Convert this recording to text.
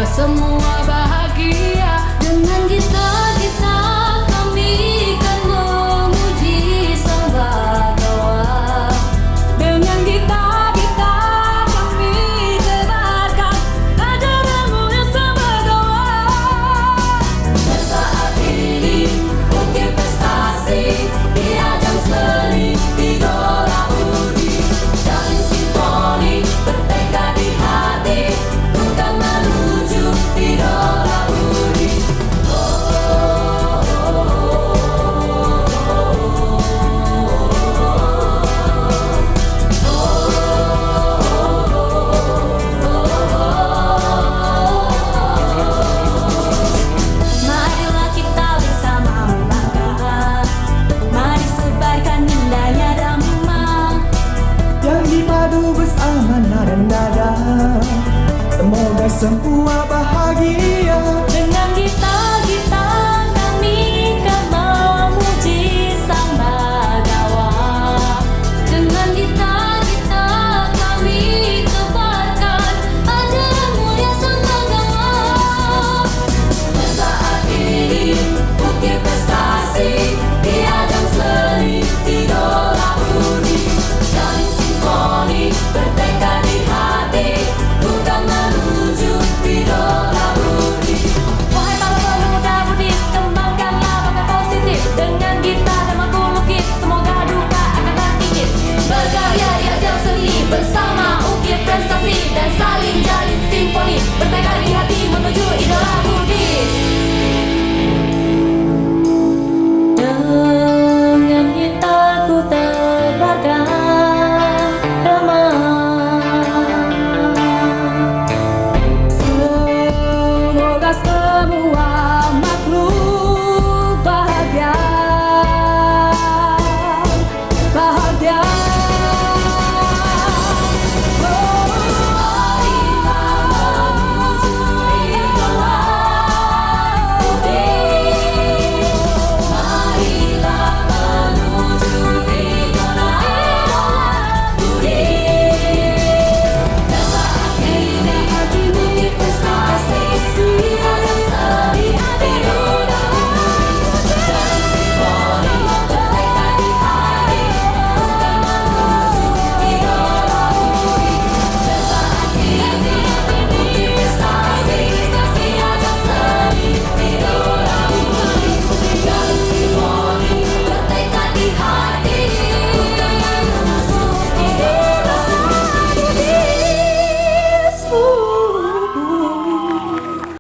semua bahagia. Dengan kita kami kan memuji Sang Bhagawa. Dengan kita kami tebarkan ajaranmu yang Sang Bhagawa. Dan saat ini ukir prestasi di ajang seni idola Budi. Jalin simfoni bertekad di hati, bukan menuju idola Budi. Marilah kita bersama melangkah, mari sebarkan indahnya dhamma yang dipadu bersama nada dan nada. Semoga semua bahagia.